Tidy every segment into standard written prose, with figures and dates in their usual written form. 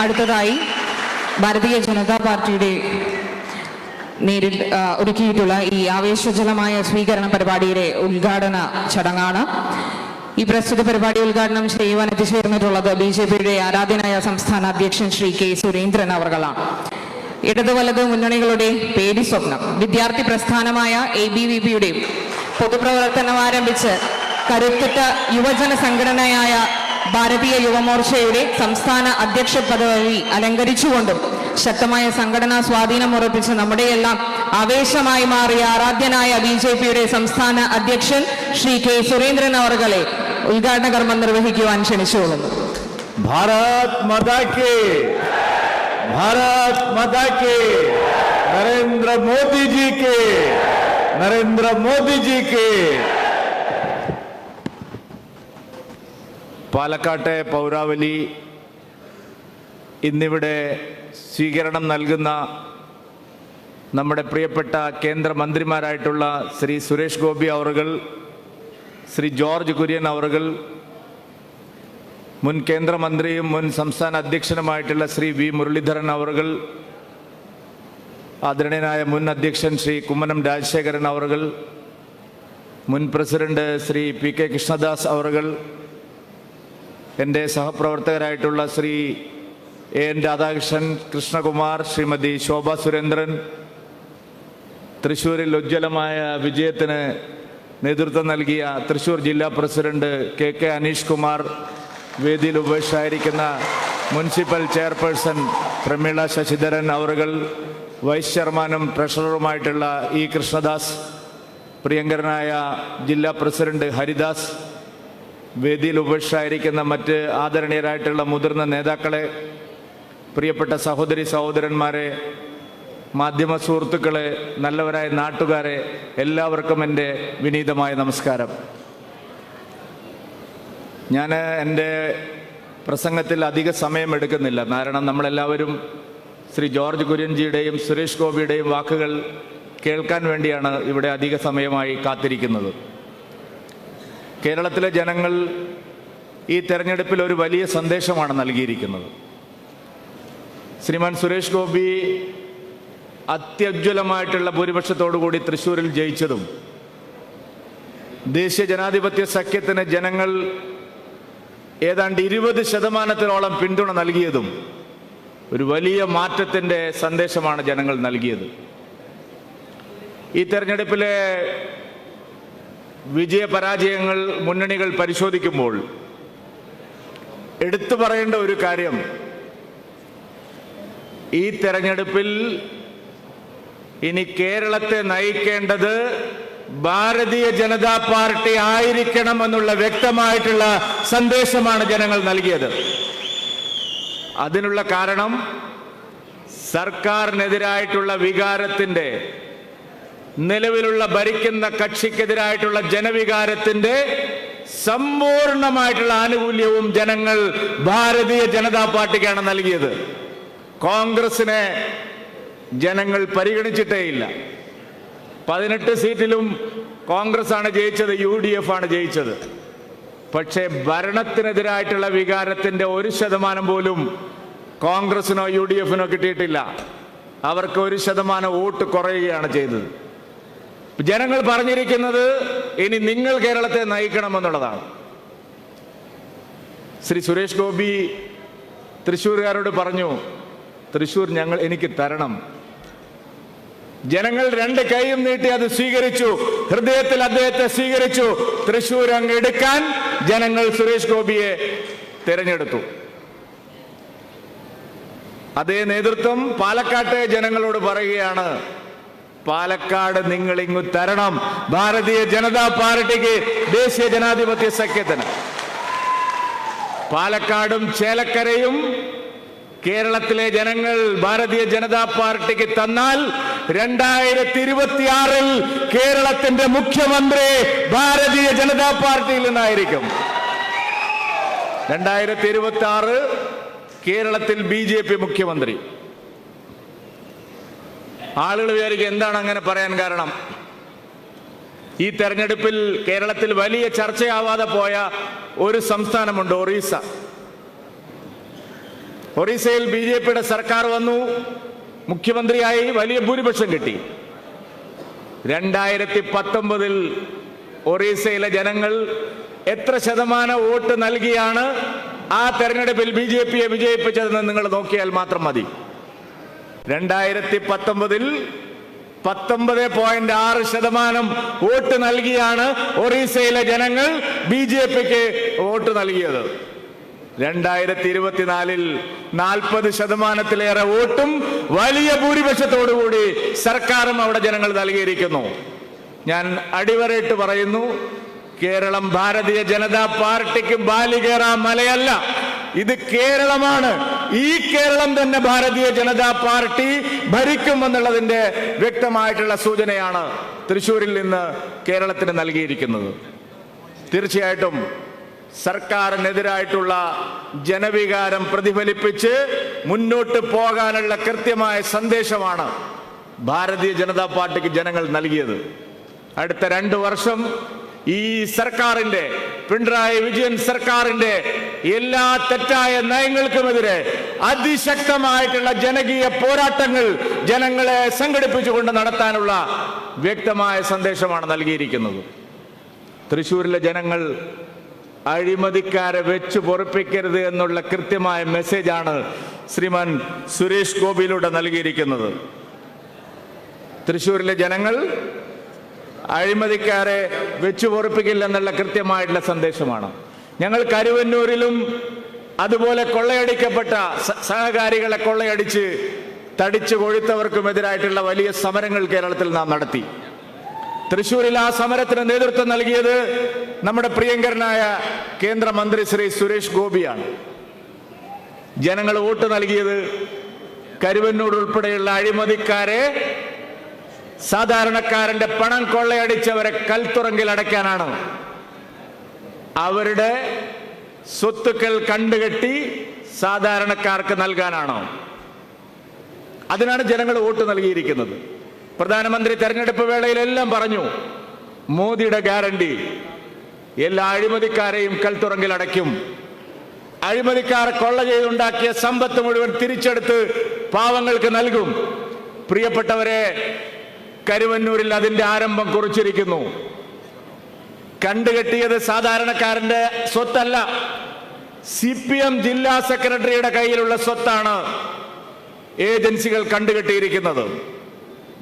അടുത്തതായി ഭാരതീയ ജനതാ പാർട്ടിയുടെ നേരിൽ ഒരുക്കിയിട്ടുള്ള ഈ ആവേശജലമായ സ്വീകരണ പരിപാടിയുടെ ഉദ്ഘാടന ചടങ്ങാണ്. ഈ പ്രസ്തുത പരിപാടി ഉദ്ഘാടനം ചെയ്യുവാൻ എത്തിച്ചേർന്നിട്ടുള്ളത് ബിജെപിയുടെ ആരാധ്യനായ സംസ്ഥാന അധ്യക്ഷൻ ശ്രീ കെ സുരേന്ദ്രൻ അവർകളാണ്. ഇടത് വലത് മുന്നണികളുടെ പേടി സ്വപ്നം, വിദ്യാർത്ഥി പ്രസ്ഥാനമായ ABVPയുടെയും പൊതുപ്രവർത്തനം ആരംഭിച്ച് കരുത്തുറ്റ യുവജന സംഘടനയായ ഭാരതീയ യുവമോർച്ചയുടെ സംസ്ഥാന അധ്യക്ഷ പദവി അലങ്കരിച്ചുകൊണ്ടും ശക്തമായ സംഘടനാ സ്വാധീനം ഉറപ്പിച്ച് നമ്മുടെയെല്ലാം ആവേശമായി മാറിയ ആരാധ്യനായ BJPയുടെ സംസ്ഥാന അധ്യക്ഷൻ ശ്രീ കെ സുരേന്ദ്രൻ അവർകളെ ഉദ്ഘാടന കർമ്മം നിർവഹിക്കുവാൻ ക്ഷണിച്ചുകൊള്ളുന്നു. ഭാരത് മാതാ കി, ഭാരത് മാതാ കി, നരേന്ദ്ര മോദി ജി കി, നരേന്ദ്ര മോദി ജി കി. പാലക്കാട്ടെ പൗരാവലി ഇന്നിവിടെ സ്വീകരണം നൽകുന്ന നമ്മുടെ പ്രിയപ്പെട്ട കേന്ദ്രമന്ത്രിമാരായിട്ടുള്ള ശ്രീ സുരേഷ് ഗോപി അവറുകൾ, ശ്രീ ജോർജ് കുര്യൻ അവറുകൾ, മുൻ കേന്ദ്രമന്ത്രിയും മുൻ സംസ്ഥാന അധ്യക്ഷനുമായിട്ടുള്ള ശ്രീ വി മുരളീധരൻ അവറുകൾ, ആദരണീയനായ മുൻ അധ്യക്ഷൻ ശ്രീ കുമ്മനം രാജശേഖരൻ അവറുകൾ, മുൻ പ്രസിഡന്റ് ശ്രീ PK കൃഷ്ണദാസ് അവറുകൾ, എൻ്റെ സഹപ്രവർത്തകരായിട്ടുള്ള ശ്രീ AN രാധാകൃഷ്ണൻ, കൃഷ്ണകുമാർ, ശ്രീമതി ശോഭ സുരേന്ദ്രൻ, തൃശ്ശൂരിൽ ഉജ്ജ്വലമായ വിജയത്തിന് നേതൃത്വം നൽകിയ തൃശ്ശൂർ ജില്ലാ പ്രസിഡന്റ് KK അനീഷ് കുമാർ, വേദിയിൽ ഉപേക്ഷായിരിക്കുന്ന മുനിസിപ്പൽ ചെയർപേഴ്സൺ പ്രമീള ശശിധരൻ അവറുകൾ, വൈസ് ചെയർമാനും ട്രഷററുമായിട്ടുള്ള E കൃഷ്ണദാസ്, പ്രിയങ്കരനായ ജില്ലാ പ്രസിഡന്റ് ഹരിദാസ്, വേദിയിൽ ഉപേക്ഷായിരിക്കുന്ന മറ്റ് ആദരണീയരായിട്ടുള്ള മുതിർന്ന നേതാക്കളെ, പ്രിയപ്പെട്ട സഹോദരി സഹോദരന്മാരെ, മാധ്യമ സുഹൃത്തുക്കളെ, നല്ലവരായ നാട്ടുകാരെ, എല്ലാവർക്കും എൻ്റെ വിനീതമായ നമസ്കാരം. ഞാൻ എൻ്റെ പ്രസംഗത്തിൽ അധിക സമയം എടുക്കുന്നില്ല. കാരണം നമ്മളെല്ലാവരും ശ്രീ ജോർജ് കുര്യൻജിയുടെയും സുരേഷ് ഗോപിയുടെയും വാക്കുകൾ കേൾക്കാൻ വേണ്ടിയാണ് ഇവിടെ അധിക സമയമായി കാത്തിരിക്കുന്നത്. കേരളത്തിലെ ജനങ്ങൾ ഈ തെരഞ്ഞെടുപ്പിൽ ഒരു വലിയ സന്ദേശമാണ് നൽകിയിരിക്കുന്നത്. ശ്രീമാൻ സുരേഷ് ഗോപി അത്യുജ്വലമായിട്ടുള്ള ഭൂരിപക്ഷത്തോടുകൂടി തൃശ്ശൂരിൽ ജയിച്ചതും ദേശീയ ജനാധിപത്യ സഖ്യത്തിന് ജനങ്ങൾ ഏതാണ്ട് 20% പിന്തുണ നൽകിയതും ഒരു വലിയ മാറ്റത്തിൻ്റെ സന്ദേശമാണ് ജനങ്ങൾ നൽകിയത്. ഈ തെരഞ്ഞെടുപ്പിലെ വിജയപരാജയങ്ങൾ മുന്നണികൾ പരിശോധിക്കുമ്പോൾ എടുത്തു പറയേണ്ട ഒരു കാര്യം, ഈ തെരഞ്ഞെടുപ്പിൽ ഇനി കേരളത്തെ നയിക്കേണ്ടത് ഭാരതീയ ജനതാ പാർട്ടി ആയിരിക്കണമെന്നുള്ള വ്യക്തമായിട്ടുള്ള സന്ദേശമാണ് ജനങ്ങൾ നൽകിയത്. അതിനുള്ള കാരണം സർക്കാരിനെതിരായിട്ടുള്ള വികാരത്തിൻ്റെ, നിലവിലുള്ള ഭരിക്കുന്ന കക്ഷിക്കെതിരായിട്ടുള്ള ജനവികാരത്തിന്റെ സമ്പൂർണമായിട്ടുള്ള ആനുകൂല്യവും ജനങ്ങൾ ഭാരതീയ ജനതാ പാർട്ടിക്കാണ് നൽകിയത്. കോൺഗ്രസിനെ ജനങ്ങൾ പരിഗണിച്ചിട്ടേയില്ല. 18 സീറ്റിലും കോൺഗ്രസ് ആണ് ജയിച്ചത്, UDF ആണ് ജയിച്ചത്. പക്ഷേ ഭരണത്തിനെതിരായിട്ടുള്ള വികാരത്തിന്റെ 1% പോലും കോൺഗ്രസിനോ UDFനോ കിട്ടിയിട്ടില്ല. അവർക്ക് 1% വോട്ട് കുറയുകയാണ് ചെയ്തത്. ജനങ്ങൾ പറഞ്ഞിരിക്കുന്നത് ഇനി നിങ്ങൾ കേരളത്തെ നയിക്കണമെന്നുള്ളതാണ്. ശ്രീ സുരേഷ് ഗോപി തൃശ്ശൂർകാരോട് പറഞ്ഞു, തൃശ്ശൂർ എനിക്ക് തരണം. ജനങ്ങൾ 2 കൈയും നീട്ടി അത് സ്വീകരിച്ചു. ഹൃദയത്തിൽ അദ്ദേഹത്തെ സ്വീകരിച്ചു. തൃശ്ശൂർ അങ്ങ് എടുക്കാൻ ജനങ്ങൾ സുരേഷ് ഗോപിയെ തിരഞ്ഞെടുത്തു. അതേ നേതൃത്വം പാലക്കാട്ടെ ജനങ്ങളോട് പറയുകയാണ്, പാലക്കാട് നിങ്ങൾ ഇങ്ങു തരണം ഭാരതീയ ജനതാ പാർട്ടിക്ക്, ദേശീയ ജനാധിപത്യ സഖ്യത്തിന്. പാലക്കാടും ചേലക്കരയും കേരളത്തിലെ ജനങ്ങൾ ഭാരതീയ ജനതാ പാർട്ടിക്ക് തന്നാൽ 2026 കേരളത്തിന്റെ മുഖ്യമന്ത്രി ഭാരതീയ ജനതാ പാർട്ടിയിൽ നിന്നായിരിക്കും. 2026 കേരളത്തിൽ BJP മുഖ്യമന്ത്രി. ആളുകൾ വിചാരിക്കും എന്താണ് അങ്ങനെ പറയാൻ കാരണം? ഈ തെരഞ്ഞെടുപ്പിൽ കേരളത്തിൽ വലിയ ചർച്ചയാവാതെ പോയ ഒരു സംസ്ഥാനമുണ്ട്, ഒറീസ. ഒറീസയിൽ BJPയുടെ സർക്കാർ വന്നു, മുഖ്യമന്ത്രിയായി, വലിയ ഭൂരിപക്ഷം കിട്ടി. 2019 ഒറീസയിലെ ജനങ്ങൾ എത്ര ശതമാനം വോട്ട് നൽകിയാണ് ആ തെരഞ്ഞെടുപ്പിൽ BJPയെ വിജയിപ്പിച്ചതെന്ന് നിങ്ങൾ നോക്കിയാൽ മാത്രം മതി. 2019 19.6% വോട്ട് നൽകിയാണ് ഒറീസയിലെ ജനങ്ങൾ BJPക്ക് വോട്ട് നൽകിയത്. 2024 40%-ലേറെ വോട്ടും വലിയ ഭൂരിപക്ഷത്തോടുകൂടി സർക്കാരും അവിടെ ജനങ്ങൾ നൽകിയിരിക്കുന്നു. ഞാൻ അടിവരയിട്ട് പറയുന്നു, കേരളം ഭാരതീയ ജനതാ പാർട്ടിക്ക് ബാലികേറ മലയല്ല, ഇത് കേരളമാണ്. ഈ കേരളം തന്നെ ഭാരതീയ ജനതാ പാർട്ടി ഭരിക്കുമെന്നുള്ളതിന്റെ വ്യക്തമായിട്ടുള്ള സൂചനയാണ് തൃശ്ശൂരിൽ നിന്ന് കേരളത്തിന് നൽകിയിരിക്കുന്നത്. തീർച്ചയായിട്ടും സർക്കാരിനെതിരായിട്ടുള്ള ജനവികാരം പ്രതിഫലിപ്പിച്ച് മുന്നോട്ട് പോകാനുള്ള കൃത്യമായ സന്ദേശമാണ് ഭാരതീയ ജനതാ പാർട്ടിക്ക് ജനങ്ങൾ നൽകിയത്. അടുത്ത 2 വർഷം ഈ സർക്കാരിന്റെ, പിണറായി വിജയൻ സർക്കാരിന്റെ എല്ലാ തെറ്റായ നയങ്ങൾക്കുമെതിരെ അതിശക്തമായിട്ടുള്ള ജനകീയ പോരാട്ടങ്ങൾ ജനങ്ങളെ സംഘടിപ്പിച്ചുകൊണ്ട് നടത്താനുള്ള വ്യക്തമായ സന്ദേശമാണ് നൽകിയിരിക്കുന്നത്. തൃശ്ശൂരിലെ ജനങ്ങൾ അഴിമതിക്കാരെ വെച്ച് പൊറുപ്പിക്കരുത് എന്നുള്ള കൃത്യമായ മെസ്സേജാണ് ശ്രീമാൻ സുരേഷ് ഗോപിയിലൂടെ നൽകിയിരിക്കുന്നത്. തൃശ്ശൂരിലെ ജനങ്ങൾ അഴിമതിക്കാരെ വെച്ചു പൊറുപ്പിക്കില്ല എന്നുള്ള കൃത്യമായിട്ടുള്ള സന്ദേശമാണ്. ഞങ്ങൾ കരുവന്നൂരിലും അതുപോലെ കൊള്ളയടിക്കപ്പെട്ട സഹകാരികളെ കൊള്ളയടിച്ച് തടിച്ചു കൊഴുത്തവർക്കുമെതിരായിട്ടുള്ള വലിയ സമരങ്ങൾ കേരളത്തിൽ നാം നടത്തി. തൃശ്ശൂരിൽ ആ സമരത്തിന് നേതൃത്വം നൽകിയത് നമ്മുടെ പ്രിയങ്കരനായ കേന്ദ്രമന്ത്രി ശ്രീ സുരേഷ് ഗോപിയാണ്. ജനങ്ങൾ വോട്ട് നൽകിയത് കരുവന്നൂർ ഉൾപ്പെടെയുള്ള അഴിമതിക്കാരെ, സാധാരണക്കാരന്റെ പണം കൊള്ളയടിച്ചവരെ കൽത്തുറങ്കിൽ അടയ്ക്കാനാണ്. അവരുടെ സ്വത്തുക്കൾ കണ്ടുകെട്ടി സാധാരണക്കാർക്ക് നൽകാനാണ്. അതിനാണ് ജനങ്ങൾ വോട്ട് നൽകിയിരിക്കുന്നത്. പ്രധാനമന്ത്രി തെരഞ്ഞെടുപ്പ് വേളയിലെല്ലാം പറഞ്ഞു, മോദിയുടെ ഗ്യാരണ്ടി എല്ലാ അഴിമതിക്കാരെയും കൽത്തുറങ്കിൽ അടയ്ക്കും, അഴിമതിക്കാർ കൊള്ള ചെയ്തുണ്ടാക്കിയ സമ്പത്ത് മുഴുവൻ തിരിച്ചെടുത്ത് പാവങ്ങൾക്ക് നൽകും. പ്രിയപ്പെട്ടവരെ, കരുവന്നൂരിൽ അതിന്റെ ആരംഭം കുറിച്ചിരിക്കുന്നു. കണ്ടുകെട്ടിയത് സാധാരണക്കാരന്റെ സ്വത്തല്ല, CPM ജില്ലാ സെക്രട്ടറിയുടെ കയ്യിലുള്ള സ്വത്താണ് ഏജൻസികൾ കണ്ടുകെട്ടിയിരിക്കുന്നത്.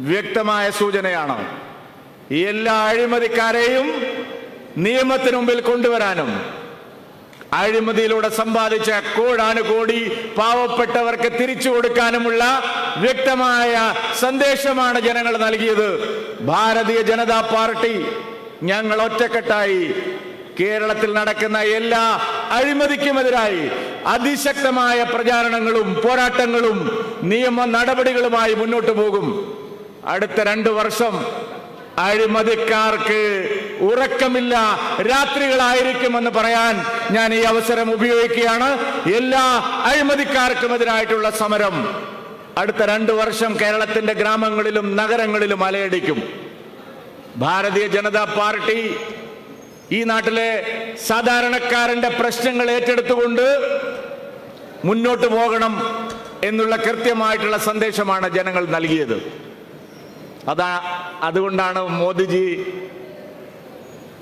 വ്യക്തമായ സൂചനയാണ്. എല്ലാ അഴിമതിക്കാരെയും നിയമത്തിന് മുമ്പിൽ കൊണ്ടുവരാനും അഴിമതിയിലൂടെ സമ്പാദിച്ച കോടാനുകോടി പാവപ്പെട്ടവർക്ക് തിരിച്ചു കൊടുക്കാനുമുള്ള വ്യക്തമായ സന്ദേശമാണ് ജനങ്ങൾ നൽകിയത്. ഭാരതീയ ജനതാ പാർട്ടി ഞങ്ങൾ ഒറ്റക്കെട്ടായി കേരളത്തിൽ നടക്കുന്ന എല്ലാ അഴിമതിക്കുമെതിരായി അതിശക്തമായ പ്രചാരണങ്ങളും പോരാട്ടങ്ങളും നിയമ നടപടികളുമായി മുന്നോട്ട് പോകും. അടുത്ത 2 വർഷം അഴിമതിക്കാർക്ക് ഉറക്കമില്ല രാത്രികളായിരിക്കുമെന്ന് പറയാൻ ഞാൻ ഈ അവസരം ഉപയോഗിക്കുകയാണ്. എല്ലാ അഴിമതിക്കാർക്കുമെതിരായിട്ടുള്ള സമരം അടുത്ത 2 വർഷം കേരളത്തിന്റെ ഗ്രാമങ്ങളിലും നഗരങ്ങളിലും അലയടിക്കും. ഭാരതീയ ജനതാ പാർട്ടി ഈ നാട്ടിലെ സാധാരണക്കാരന്റെ പ്രശ്നങ്ങൾ ഏറ്റെടുത്തുകൊണ്ട് മുന്നോട്ട് പോകണം എന്നുള്ള കൃത്യമായിട്ടുള്ള സന്ദേശമാണ് ജനങ്ങൾ നൽകിയത്. അതുകൊണ്ടാണ് മോദിജി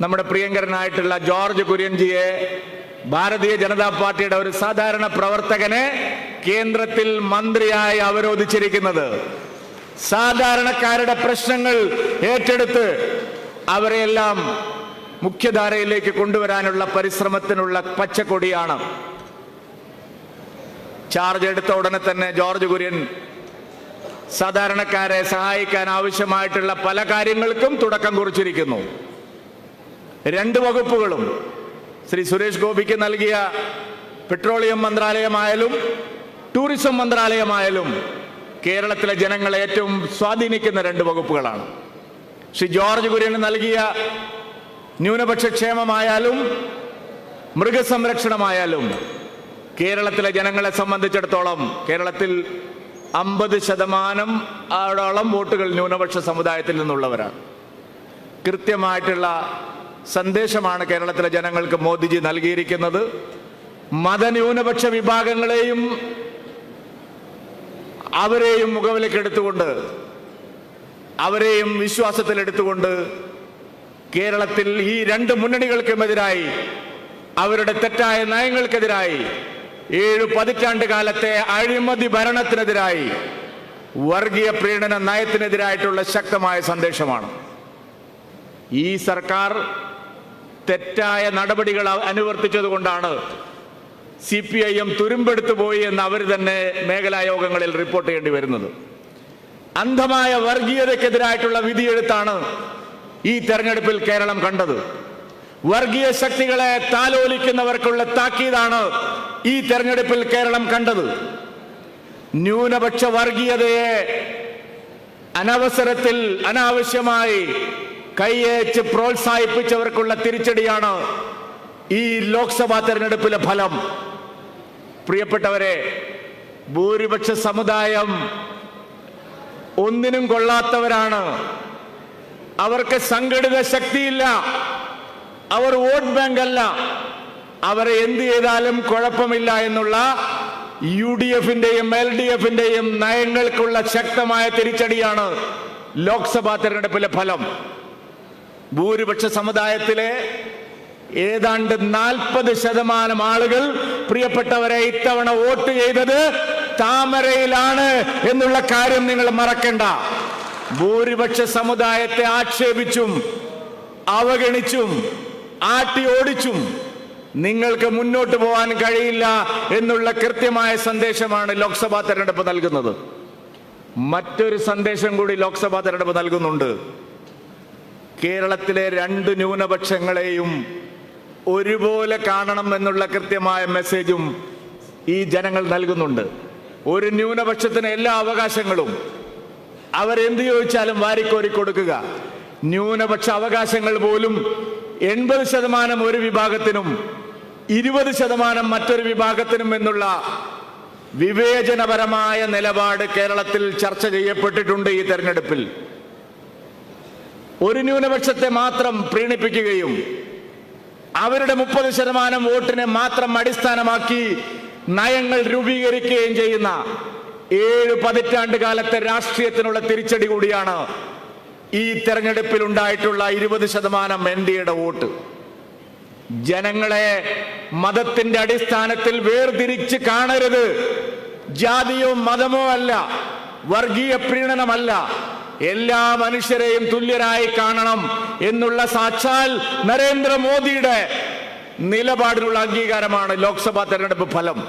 നമ്മുടെ പ്രിയങ്കരനായിട്ടുള്ള ജോർജ് കുര്യൻജിയെ, ഭാരതീയ ജനതാ പാർട്ടിയുടെ ഒരു സാധാരണ പ്രവർത്തകനെ കേന്ദ്രത്തിൽ മന്ത്രിയായി അവരോധിച്ചിരിക്കുന്നത്. സാധാരണക്കാരുടെ പ്രശ്നങ്ങൾ ഏറ്റെടുത്ത് അവരെല്ലാം മുഖ്യധാരയിലേക്ക് കൊണ്ടുവരാനുള്ള പരിശ്രമത്തിനുള്ള പച്ചക്കൊടിയാണ്. ചാർജ് എടുത്ത ഉടനെ തന്നെ ജോർജ് കുര്യൻ സാധാരണക്കാരെ സഹായിക്കാൻ ആവശ്യമായിട്ടുള്ള പല കാര്യങ്ങൾക്കും തുടക്കം കുറിച്ചിരിക്കുന്നു. 2 വകുപ്പുകളും ശ്രീ സുരേഷ് ഗോപിക്ക് നൽകിയ പെട്രോളിയം മന്ത്രാലയമായാലും ടൂറിസം മന്ത്രാലയമായാലും കേരളത്തിലെ ജനങ്ങളെ ഏറ്റവും സ്വാധീനിക്കുന്ന 2 വകുപ്പുകളാണ്. ശ്രീ ജോർജ് കുര്യന് നൽകിയ ന്യൂനപക്ഷ ക്ഷേമമായാലും മൃഗസംരക്ഷണമായാലും കേരളത്തിലെ ജനങ്ങളെ സംബന്ധിച്ചിടത്തോളം കേരളത്തിൽ 50% വോട്ടുകൾ ന്യൂനപക്ഷ സമുദായത്തിൽ നിന്നുള്ളവരാണ്. കൃത്യമായിട്ടുള്ള സന്ദേശമാണ് കേരളത്തിലെ ജനങ്ങൾക്ക് മോദിജി നൽകിയിരിക്കുന്നത്. മതന്യൂനപക്ഷ വിഭാഗങ്ങളെയും അവരെയും മുഖവിലക്കെടുത്തുകൊണ്ട്, അവരെയും വിശ്വാസത്തിലെടുത്തുകൊണ്ട് കേരളത്തിൽ ഈ രണ്ട് മുന്നണികൾക്കുമെതിരായി, അവരുടെ തെറ്റായ നയങ്ങൾക്കെതിരായി, 7 പതിറ്റാണ്ട് കാലത്തെ അഴിമതി ഭരണത്തിനെതിരായി, വർഗീയ പ്രീണന നയത്തിനെതിരായിട്ടുള്ള ശക്തമായ സന്ദേശമാണ്. ഈ സർക്കാർ തെറ്റായ നടപടികൾ അനുവർത്തിച്ചതുകൊണ്ടാണ് CPIM തുരുമ്പെടുത്തു പോയി എന്ന് അവർ തന്നെ മേഖലാ യോഗങ്ങളിൽ റിപ്പോർട്ട് ചെയ്യേണ്ടി വരുന്നത്. അന്ധമായ വർഗീയതയ്ക്കെതിരായിട്ടുള്ള വിധിയെഴുത്താണ് ഈ തെരഞ്ഞെടുപ്പിൽ കേരളം കണ്ടത്. വർഗീയ ശക്തികളെ താലോലിക്കുന്നവർക്കുള്ള താക്കീതാണ് ഈ തെരഞ്ഞെടുപ്പിൽ കേരളം കണ്ടത്. ന്യൂനപക്ഷ വർഗീയതയെ അനവസരത്തിൽ അനാവശ്യമായി കൈയേച്ച് പ്രോത്സാഹിപ്പിച്ചവർക്കുള്ള തിരിച്ചടിയാണ് ഈ ലോക്സഭാ തെരഞ്ഞെടുപ്പിലെ ഫലം. പ്രിയപ്പെട്ടവരെ, ഭൂരിപക്ഷ സമുദായം ഒന്നിനും കൊള്ളാത്തവരാണ്. അവർക്ക് സംഘടിത ശക്തിയില്ല. അവർ വോട്ട് ബാങ്ക് അല്ല. അവരെ എന്ത് ചെയ്താലും കുഴപ്പമില്ല എന്നുള്ള UDFന്റെയും LDFന്റെയും നയങ്ങൾക്കുള്ള ശക്തമായ തിരിച്ചടിയാണ് ലോക്സഭാ തെരഞ്ഞെടുപ്പിലെ ഫലം. ഭൂരിപക്ഷ സമുദായത്തിലെ ഏതാണ്ട് 40% ആളുകൾ, പ്രിയപ്പെട്ടവരെ, ഇത്തവണ വോട്ട് ചെയ്തത് താമരയിലാണ് എന്നുള്ള കാര്യം നിങ്ങൾ മറക്കണ്ട. ഭൂരിപക്ഷ സമുദായത്തെ ആക്ഷേപിച്ചും അവഗണിച്ചും ആട്ടി ഓടിച്ചും നിങ്ങൾക്ക് മുന്നോട്ട് പോകാൻ കഴിയില്ല എന്നുള്ള കൃത്യമായ സന്ദേശമാണ് ലോക്സഭാ തെരഞ്ഞെടുപ്പ് നൽകുന്നത്. മറ്റൊരു സന്ദേശം കൂടി ലോക്സഭാ തെരഞ്ഞെടുപ്പ് നൽകുന്നുണ്ട്. കേരളത്തിലെ 2 ന്യൂനപക്ഷങ്ങളെയും ഒരുപോലെ കാണണം എന്നുള്ള കൃത്യമായ മെസ്സേജും ഈ ജനങ്ങൾ നൽകുന്നുണ്ട്. ഒരു ന്യൂനപക്ഷത്തിന് എല്ലാ അവകാശങ്ങളും അവരെന്ത് ചോദിച്ചാലും വാരിക്കോരി കൊടുക്കുക. ന്യൂനപക്ഷ അവകാശങ്ങൾ പോലും 80% ഒരു വിഭാഗത്തിനും 20% മറ്റൊരു വിഭാഗത്തിനും എന്നുള്ള വിവേചനപരമായ നിലപാട് കേരളത്തിൽ ചർച്ച ചെയ്യപ്പെട്ടിട്ടുണ്ട്. ഈ തെരഞ്ഞെടുപ്പിൽ ഒരു ന്യൂനപക്ഷത്തെ മാത്രം പ്രീണിപ്പിക്കുകയും അവരുടെ 30% വോട്ടിനെ മാത്രം അടിസ്ഥാനമാക്കി നയങ്ങൾ രൂപീകരിക്കുകയും ചെയ്യുന്ന 7 പതിറ്റാണ്ട് കാലത്തെ രാഷ്ട്രീയത്തിനുള്ള തിരിച്ചടി കൂടിയാണ് ഈ തെരഞ്ഞെടുപ്പിൽ ഉണ്ടായിട്ടുള്ള 20% NDAയുടെ വോട്ട്. ജനങ്ങളെ മതത്തിന്റെ അടിസ്ഥാനത്തിൽ വേർതിരിച്ച് കാണരുത്. ജാതിയോ മതമോ അല്ല, വർഗീയ പ്രീണനമല്ല, എല്ലാ മനുഷ്യരെയും തുല്യരായി കാണണം എന്നുള്ള സാക്ഷാൽ നരേന്ദ്രമോദിയുടെ നിലപാടിനുള്ള അംഗീകാരമാണ് ലോക്സഭാ തെരഞ്ഞെടുപ്പ് ഫലം.